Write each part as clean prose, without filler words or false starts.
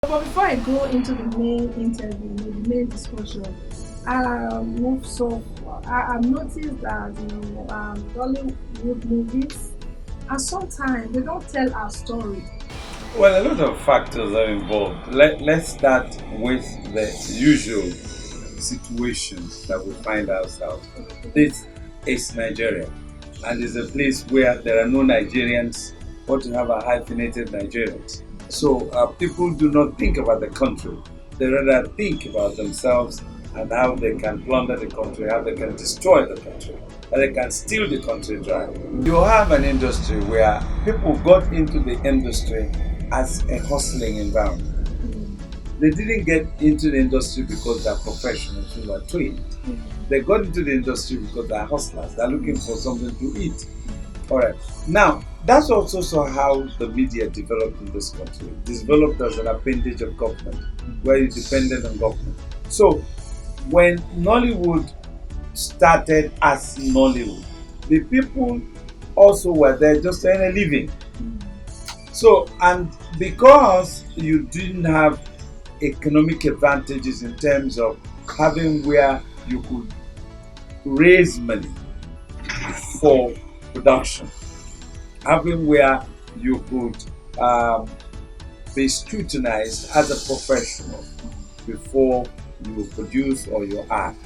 But before I go into the main interview, the main discussion, I've noticed that Bollywood movies, and sometimes they don't tell our story. Well, a lot of factors are involved. Let's start with the usual situations that we find ourselves. This is Nigeria, and it's a place where there are no Nigerians, but you have a hyphenated Nigerians. So people do not think about the country; they rather think about themselves and how they can plunder the country, how they can destroy the country, how they can steal the country dry. You have an industry where people got into the industry as a hustling environment. They didn't get into the industry because they're professionals who are trained. They got into the industry because they're hustlers. They're looking for something to eat. All right. Now, that's also how the media developed in this country. It developed as an appendage of government, where you depended on government. So, when Nollywood started as Nollywood, the people also were there just to earn a living. So, and because you didn't have economic advantages in terms of having where you could raise money for production, having where you could be scrutinized as a professional before you produce or you act.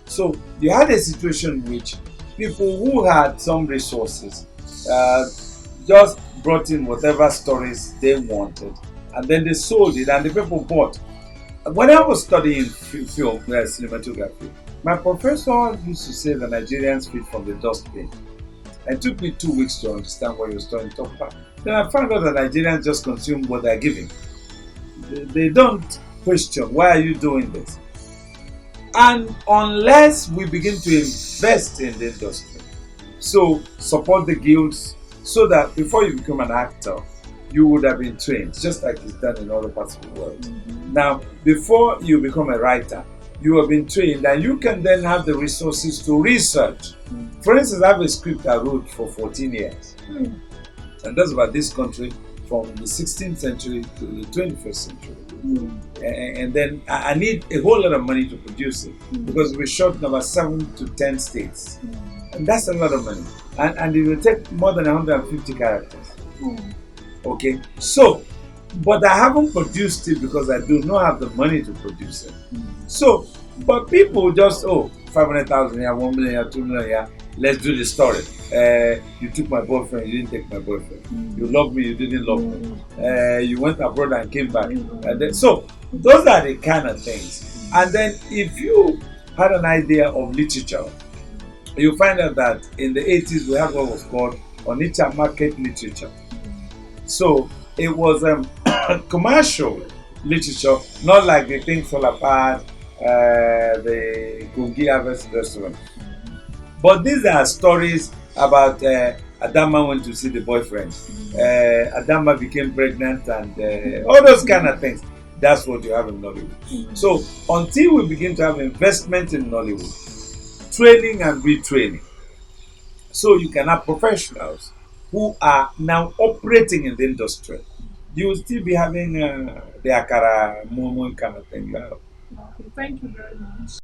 So you had a situation in which people who had some resources just brought in whatever stories they wanted, and then they sold it, and the people bought. When I was studying film, cinematography, my professor used to say the Nigerians feed from the dustbin. It took me 2 weeks to understand what he was trying to talk about. Then I found out that Nigerians just consume what they're giving. They don't question, why are you doing this? And unless we begin to invest in the industry, so support the guilds, so that before you become an actor, you would have been trained, just like it's done in other parts of the world. Now, before you become a writer, you have been trained, and you can then have the resources to research. For instance, I have a script I wrote for 14 years, and that's about this country from the 16th century to the 21st century. And then I need a whole lot of money to produce it, because we shot in about 7 to 10 states, and that's a lot of money, and it will take more than 150 characters. Okay, so but I haven't produced it because I do not have the money to produce it. So, but people just 500,000 here, 1 million here, 2 million here. Let's do the story. You took my boyfriend, you didn't take my boyfriend. You loved me, you didn't love me. You went abroad and came back. And then, so those are the kind of things. And then if you had an idea of literature, you find out that in the 80s we had what was called Onitsha market literature. So it was commercial literature, not like the things fall apart, the Gungi Harvest restaurant. But these are stories about Adama went to see the boyfriend. Adama became pregnant, and all those kind of things. That's what you have in Nollywood. So until we begin to have investment in Nollywood, training and retraining, so you can have professionals who are now operating in the industry, you will still be having the akara, momo kind of thing. Okay, thank you very much.